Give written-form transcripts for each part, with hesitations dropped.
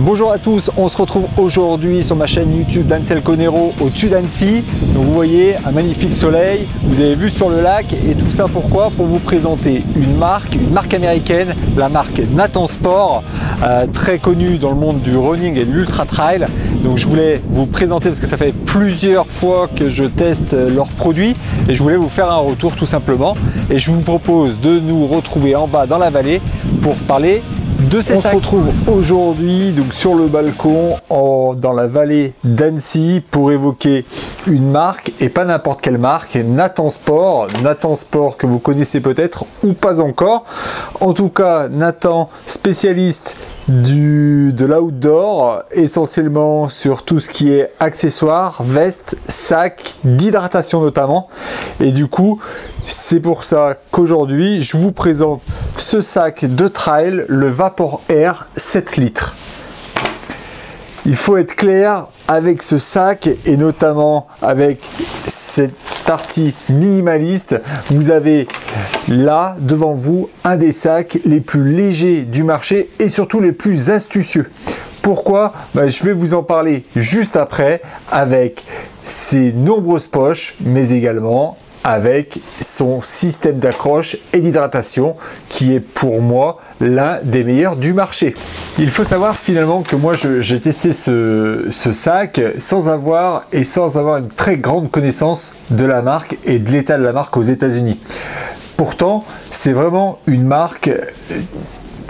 Bonjour à tous, on se retrouve aujourd'hui sur ma chaîne YouTube d'Amstel Conero au-dessus d'Annecy. Donc vous voyez un magnifique soleil, vous avez vu sur le lac et tout ça pourquoi? Pour vous présenter une marque américaine, la marque Nathan Sport, très connue dans le monde du running et de l'ultra trail. Donc je voulais vous présenter parce que ça fait plusieurs fois que je teste leurs produits et je voulais vous faire un retour tout simplement. Et je vous propose de nous retrouver en bas dans la vallée pour parler de ces sacs. On se retrouve aujourd'hui donc sur le balcon dans la vallée d'Annecy pour évoquer une marque et pas n'importe quelle marque, Nathan Sport. Nathan Sport que vous connaissez peut-être ou pas encore. En tout cas, Nathan, spécialiste de l'outdoor, essentiellement sur tout ce qui est accessoires, vestes, sacs, d'hydratation notamment. Et du coup, c'est pour ça qu'aujourd'hui, je vous présente ce sac de trail, le Vapor Air 7 litres. Il faut être clair avec ce sac et notamment avec cette partie minimaliste. Vous avez là devant vous un des sacs les plus légers du marché et surtout les plus astucieux. Pourquoi? Je vais vous en parler juste après avec ses nombreuses poches mais également avec son système d'accroche et d'hydratation qui est pour moi l'un des meilleurs du marché. Il faut savoir finalement que moi j'ai testé ce sac sans avoir une très grande connaissance de la marque et de l'état de la marque aux États-Unis. Pourtant, c'est vraiment une marque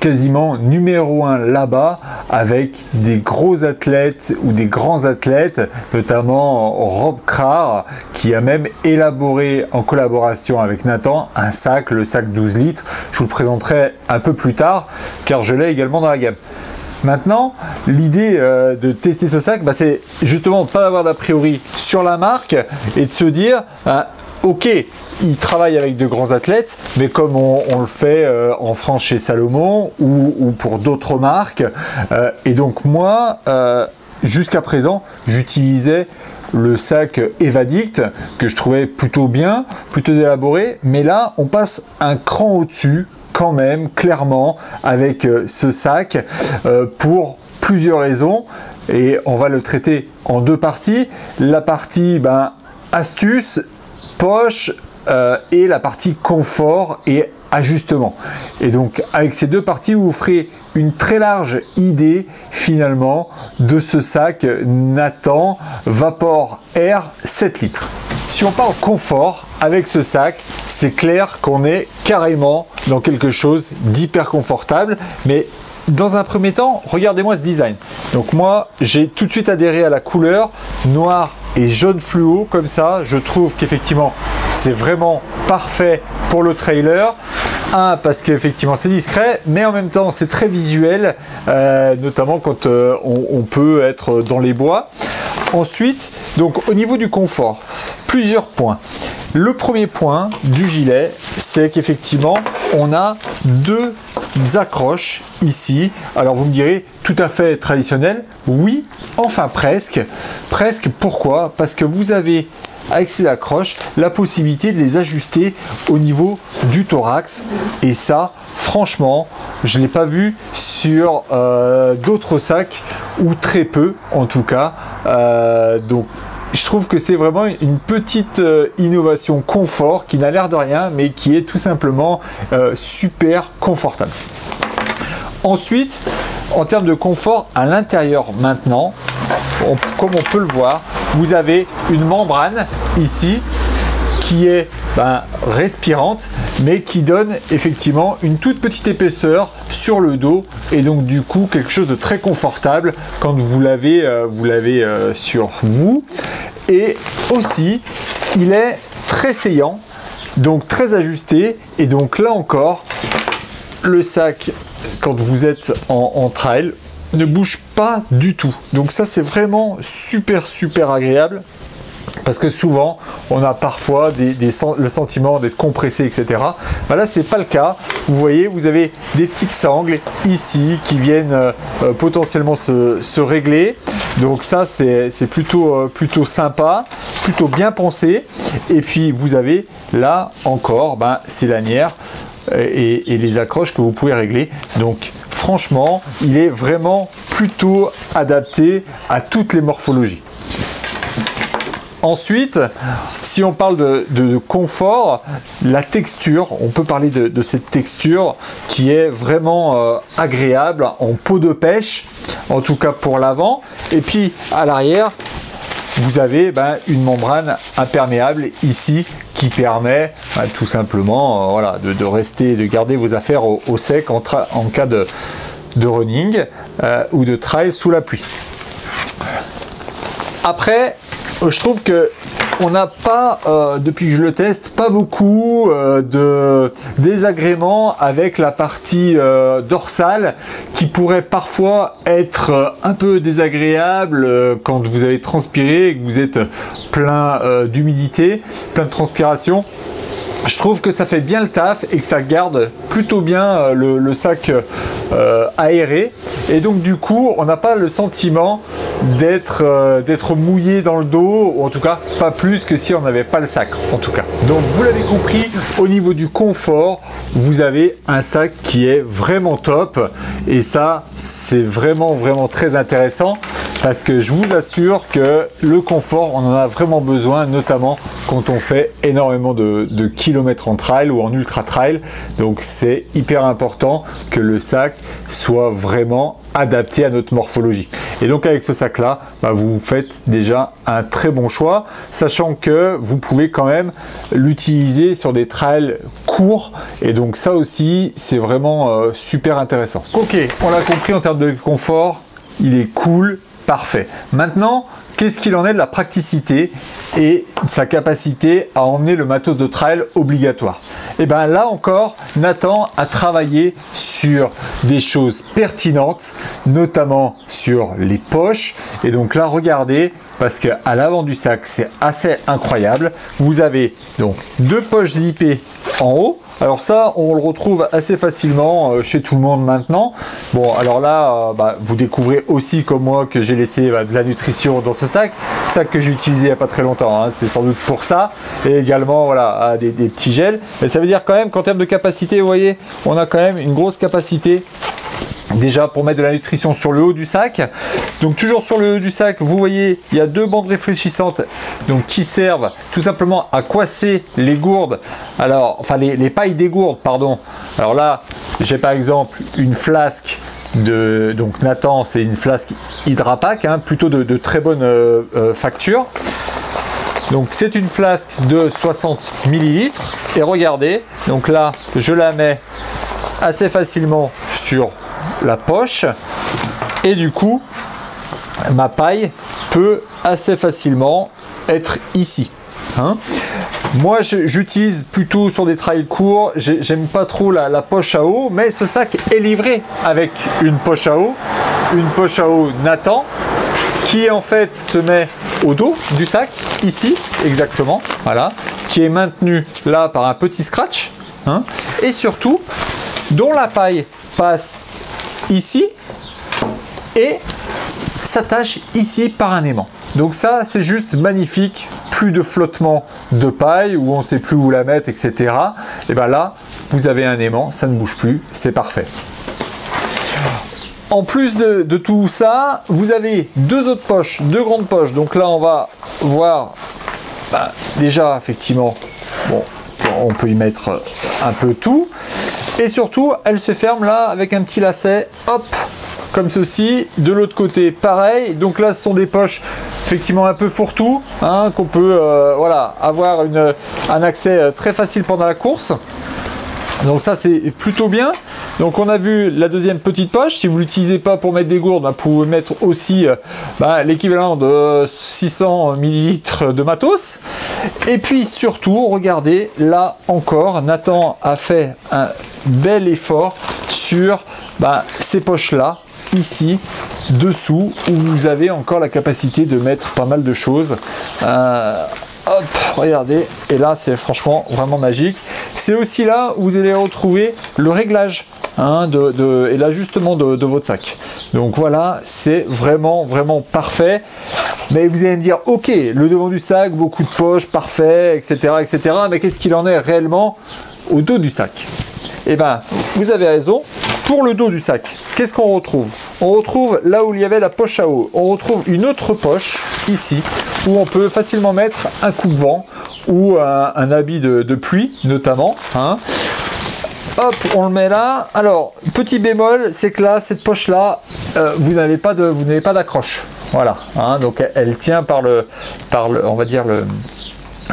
quasiment numéro 1 là-bas avec des gros athlètes ou des grands athlètes, notamment Rob Krar qui a même élaboré en collaboration avec Nathan un sac, le sac 12 litres. Je vous le présenterai un peu plus tard car je l'ai également dans la gamme. Maintenant, l'idée de tester ce sac, c'est justement de ne pas avoir d'a priori sur la marque et de se dire ok, il travaille avec de grands athlètes, mais comme on le fait en France chez Salomon ou pour d'autres marques. Et donc moi, jusqu'à présent, j'utilisais le sac Evadict que je trouvais plutôt bien, plutôt élaboré. Mais là, on passe un cran au-dessus quand même, clairement, avec ce sac pour plusieurs raisons. Et on va le traiter en deux parties. La partie astuce, poche et la partie confort et ajustement. Et donc avec ces deux parties, vous ferez une très large idée finalement de ce sac Nathan Vapor Air 7 litres. Si on parle confort avec ce sac, c'est clair qu'on est carrément dans quelque chose d'hyper confortable, mais dans un premier temps, regardez-moi ce design. Donc moi, j'ai tout de suite adhéré à la couleur noir et jaune fluo comme ça. Je trouve qu'effectivement, c'est vraiment parfait pour le trailer. Parce qu'effectivement c'est discret, mais en même temps c'est très visuel, notamment quand on peut être dans les bois. Ensuite, donc au niveau du confort, plusieurs points. Le premier point du gilet, c'est qu'effectivement on a deux accroches ici. Alors vous me direz, tout à fait traditionnel. Oui, enfin presque. Presque, pourquoi? Parce que vous avez avec ces accroches la possibilité de les ajuster au niveau du thorax et ça franchement je ne l'ai pas vu sur d'autres sacs ou très peu en tout cas, donc je trouve que c'est vraiment une petite innovation confort qui n'a l'air de rien mais qui est tout simplement super confortable. Ensuite, en termes de confort à l'intérieur maintenant, comme on peut le voir, vous avez une membrane ici qui est respirante mais qui donne effectivement une toute petite épaisseur sur le dos et donc du coup quelque chose de très confortable quand vous l'avez sur vous. Et aussi il est très saillant, donc très ajusté, et donc là encore le sac quand vous êtes en trail ne bouge pas du tout. Donc ça c'est vraiment super agréable parce que souvent on a parfois le sentiment d'être compressé, etc. Là c'est pas le cas. Vous voyez, vous avez des petites sangles ici qui viennent potentiellement se régler. Donc ça c'est plutôt sympa, plutôt bien pensé. Et puis vous avez là encore ces lanières et les accroches que vous pouvez régler. Donc franchement, il est vraiment plutôt adapté à toutes les morphologies. Ensuite, si on parle de confort, la texture, on peut parler de cette texture qui est vraiment agréable en peau de pêche, en tout cas pour l'avant. Et puis à l'arrière, vous avez une membrane imperméable ici qui permet tout simplement voilà, de rester, de garder vos affaires au sec en cas de running ou de trail sous la pluie. Après, je trouve que on n'a pas, depuis que je le teste, pas beaucoup de désagréments avec la partie dorsale qui pourrait parfois être un peu désagréable quand vous avez transpiré et que vous êtes plein d'humidité, plein de transpiration. Je trouve que ça fait bien le taf et que ça garde plutôt bien le sac aéré, et donc du coup on n'a pas le sentiment d'être mouillé dans le dos, ou en tout cas pas plus que si on n'avait pas le sac en tout cas. Donc vous l'avez compris, au niveau du confort, vous avez un sac qui est vraiment top, et ça c'est vraiment très intéressant parce que je vous assure que le confort, on en a vraiment besoin, notamment quand on fait énormément de kilomètres en trail ou en ultra trail. Donc c'est hyper important que le sac soit vraiment adapté à notre morphologie. Et donc avec ce sac là, vous faites déjà un très bon choix, sachant que vous pouvez quand même l'utiliser sur des trails courts, et donc ça aussi c'est vraiment super intéressant. Ok, on l'a compris, en termes de confort, il est cool, parfait. Maintenant, qu'est-ce qu'il en est de la praticité et de sa capacité à emmener le matos de trail obligatoire? Et bien là encore, Nathan a travaillé sur des choses pertinentes, notamment sur les poches. Et donc là, regardez, parce qu'à l'avant du sac, c'est assez incroyable. Vous avez donc deux poches zippées en haut. Alors ça, on le retrouve assez facilement chez tout le monde maintenant. Bon, alors là, vous découvrez aussi comme moi que j'ai laissé de la nutrition dans ce sac que j'ai utilisé il n'y a pas très longtemps, hein. C'est sans doute pour ça. Et également, voilà, des petits gels. Mais ça veut dire quand même qu'en termes de capacité, vous voyez, on a quand même une grosse capacité. Déjà pour mettre de la nutrition sur le haut du sac. Donc toujours sur le haut du sac, vous voyez, il y a deux bandes réfléchissantes donc qui servent tout simplement à coincer les gourdes. Alors, enfin les pailles des gourdes, pardon. Alors là, j'ai par exemple une flasque de Nathan, c'est une flasque Hydrapack, hein, plutôt de très bonne facture. Donc c'est une flasque de 60 ml et regardez, donc là je la mets assez facilement sur la poche, et du coup ma paille peut assez facilement être ici, hein. Moi j'utilise plutôt sur des trails courts, j'aime pas trop la poche à eau, mais ce sac est livré avec une poche à eau Nathan, qui en fait se met au dos du sac, ici exactement, voilà, qui est maintenu là par un petit scratch, hein, et surtout dont la paille passe ici et s'attache ici par un aimant. Donc ça c'est juste magnifique, plus de flottement de paille où on ne sait plus où la mettre, etc. Et bien là vous avez un aimant, ça ne bouge plus, c'est parfait. En plus de tout ça, vous avez deux autres poches, deux grandes poches. Donc là on va voir déjà effectivement, bon, on peut y mettre un peu tout. Et surtout, elle se ferme là avec un petit lacet, hop, comme ceci. De l'autre côté, pareil. Donc là, ce sont des poches effectivement un peu fourre-tout, hein, qu'on peut voilà, avoir un accès très facile pendant la course. Donc ça, c'est plutôt bien. Donc on a vu la deuxième petite poche. Si vous ne l'utilisez pas pour mettre des gourdes, vous pouvez mettre aussi l'équivalent de 600 ml de matos. Et puis surtout, regardez, là encore, Nathan a fait un bel effort sur ces poches-là, ici, dessous, où vous avez encore la capacité de mettre pas mal de choses. Hop, regardez, et là c'est franchement vraiment magique. C'est aussi là où vous allez retrouver le réglage, hein, et l'ajustement de votre sac. Donc voilà, c'est vraiment parfait. Mais vous allez me dire, ok, le devant du sac, beaucoup de poches, parfait, etc. Mais qu'est-ce qu'il en est réellement au dos du sac? Eh bien, vous avez raison, Pour le dos du sac, qu'est-ce qu'on retrouve? On retrouve là où il y avait la poche à eau, on retrouve une autre poche ici où on peut facilement mettre un coupe-vent ou un habit de pluie notamment. Hein. Hop, on le met là. Alors, petit bémol, c'est que là, cette poche-là, vous n'avez pas d'accroche. Voilà. Hein, donc, elle tient par le, on va dire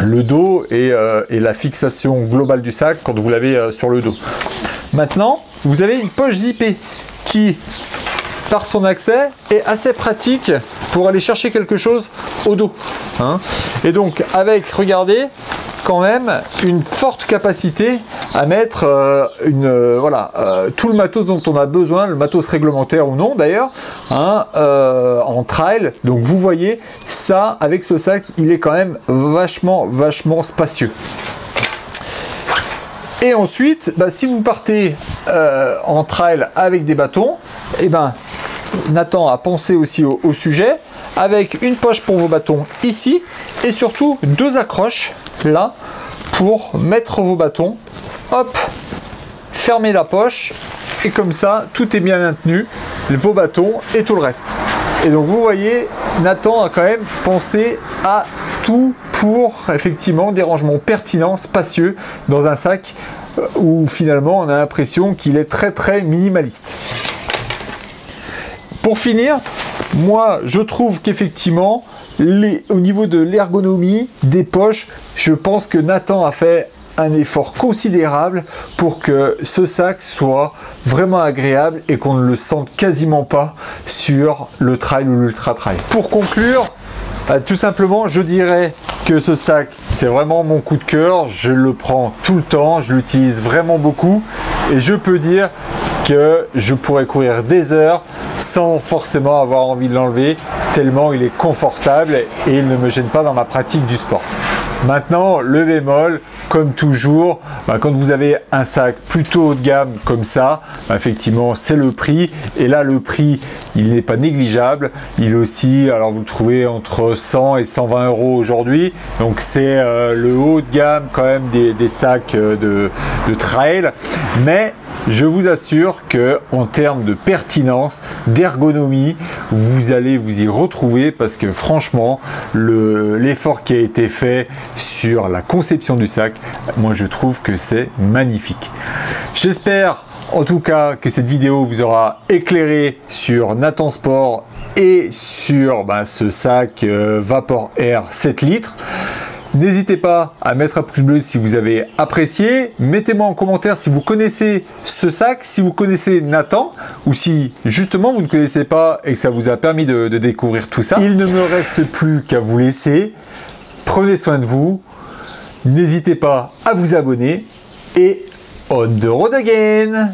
le dos et la fixation globale du sac quand vous l'avez sur le dos. Maintenant, vous avez une poche zippée qui, par son accès, est assez pratique pour aller chercher quelque chose au dos. Hein. Et donc, avec, regardez, quand même une forte capacité à mettre tout le matos dont on a besoin, le matos réglementaire ou non d'ailleurs, hein, en trail. Donc vous voyez, ça, avec ce sac, il est quand même vachement spacieux. Et ensuite, si vous partez en trail avec des bâtons, et Nathan a pensé aussi au sujet, avec une poche pour vos bâtons ici, et surtout 2 accroches là, pour mettre vos bâtons. Hop, fermez la poche, et comme ça, tout est bien maintenu, vos bâtons et tout le reste. Et donc vous voyez, Nathan a quand même pensé à tout pour effectivement des rangements pertinents, spacieux, dans un sac où finalement on a l'impression qu'il est très minimaliste. Pour finir, moi je trouve qu'effectivement au niveau de l'ergonomie des poches, je pense que Nathan a fait un effort considérable pour que ce sac soit vraiment agréable et qu'on ne le sente quasiment pas sur le trail ou l'ultra trail. Pour conclure, tout simplement, je dirais que ce sac, c'est vraiment mon coup de cœur. Je le prends tout le temps, je l'utilise vraiment beaucoup et je peux dire que je pourrais courir des heures sans forcément avoir envie de l'enlever, tellement il est confortable et il ne me gêne pas dans ma pratique du sport. Maintenant, le bémol, comme toujours, quand vous avez un sac plutôt haut de gamme comme ça, effectivement, c'est le prix. Et là, le prix, il n'est pas négligeable. Il est aussi, alors vous le trouvez entre 100 et 120 € aujourd'hui. Donc, c'est le haut de gamme quand même des sacs de trail. Mais je vous assure que en termes de pertinence, d'ergonomie, vous allez vous y retrouver parce que franchement, l'effort qui a été fait sur la conception du sac, moi je trouve que c'est magnifique. J'espère en tout cas que cette vidéo vous aura éclairé sur Nathan Sport et sur ce sac Vapor Air 7 litres. N'hésitez pas à mettre un pouce bleu si vous avez apprécié. Mettez-moi en commentaire si vous connaissez ce sac, si vous connaissez Nathan, ou si justement vous ne connaissez pas et que ça vous a permis de découvrir tout ça. Il ne me reste plus qu'à vous laisser. Prenez soin de vous. N'hésitez pas à vous abonner. Et on the road again!